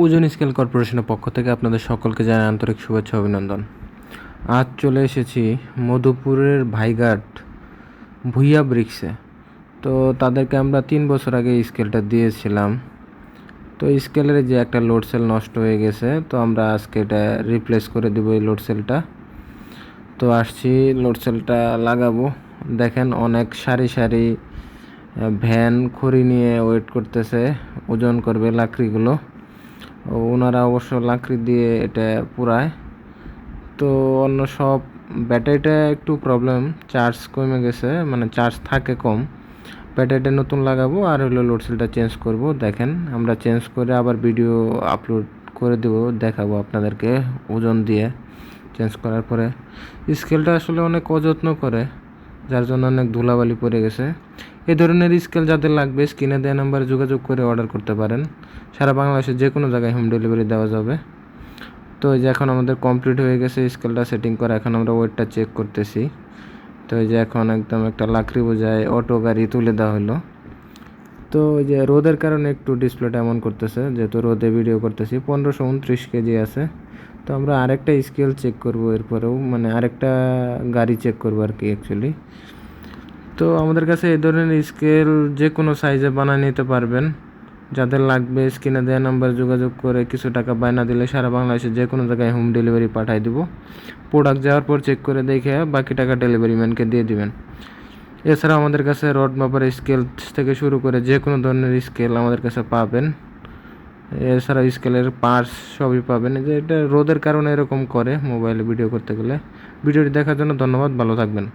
ওজন স্কেল কর্পোরেশনের পক্ষ থেকে আপনাদের সকলকে জানাই আন্তরিক শুভেচ্ছা অভিনন্দন। আজ চলে এসেছি মধুপুরের ভাইঘাট ভুইয়া ব্রিক্সে। তো তাদেরকে আমরা 3 বছর আগে স্কেলটা দিয়েছিলাম। তো স্কেলের যে একটা লোড সেল নষ্ট হয়ে গেছে, তো আমরা আজকে এটা রিপ্লেস করে দেবো এই লোড সেলটা। তো আসছি লোড সেলটা লাগাবো। দেখেন অনেক সারি সারি ভ্যান খড়ি নিয়ে ওয়েট করতেছে, ওজন করবে লাকড়িগুলো। ওনারা অবশ্য লাকড়ি দিয়ে এটা পুরায়। তো অন্য সব ব্যাটারিটা একটু প্রবলেম, চার্জ কমে গেছে, মানে চার্জ থাকে কম। ব্যাটারিটা নতুন লাগাবো আর হলো লোড সেলটা চেঞ্জ করব। দেখেন আমরা চেঞ্জ করে আবার ভিডিও আপলোড করে দেবো, দেখাবো আপনাদেরকে ওজন দিয়ে চেঞ্জ করার পরে। স্কেলটা আসলে অনেক অযত্ন করে, যার জন্য অনেক ধুলাবালি পড়ে গেছে। এই ধরনের স্কেল যাদের লাগবে স্ক্রিনে দেওয়া নাম্বারে যোগাযোগ করে অর্ডার করতে পারেন। সারা বাংলাদেশের যে কোনো জায়গায় হোম ডেলিভারি দেওয়া যাবে। তো এই যে এখন আমাদের কমপ্লিট হয়ে গেছে স্কেলটা সেটিং করা, এখন আমরা ওয়েটটা চেক করতেছি। তো এই যে এখন একদম একটা লাকড়ি বোঝায় অটো গাড়ি তুলে দেওয়া হলো। তো ওই যে রোদের কারণে একটু ডিসপ্লেটা এমন করতেছে, যেহেতু রোদে ভিডিও করতেছি। 1529 কেজি আছে। তো আমরা আরেকটা স্কেল চেক করব এরপরেও, মানে আরেকটা গাড়ি চেক করবো আর কি অ্যাকচুয়ালি। তো আমাদের কাছে এই ধরনের স্কেল যে কোনো সাইজে বানিয়ে নিতে পারবেন। যাদের লাগবে স্ক্রিনে দেওয়া নাম্বারে যোগাযোগ করে কিছু টাকা বায়না দিলে সারা বাংলাদেশে যে কোনো জায়গায় হোম ডেলিভারি পাঠিয়ে দেবো। প্রোডাক্ট যাওয়ার পর চেক করে দেখে বাকি টাকা ডেলিভারি ম্যানকে দিয়ে দিবেন। এছাড়া আমাদের কাছে রড মাপার স্কেল থেকে শুরু করে যে কোনো ধরনের স্কেল আমাদের কাছে পাবেন। এছাড়া স্কেলের পার্টস সবই পাবেন। যে এটা রোদের কারণে এরকম করে মোবাইলে ভিডিও করতে গেলে। ভিডিওটি দেখার জন্য ধন্যবাদ, ভালো থাকবেন।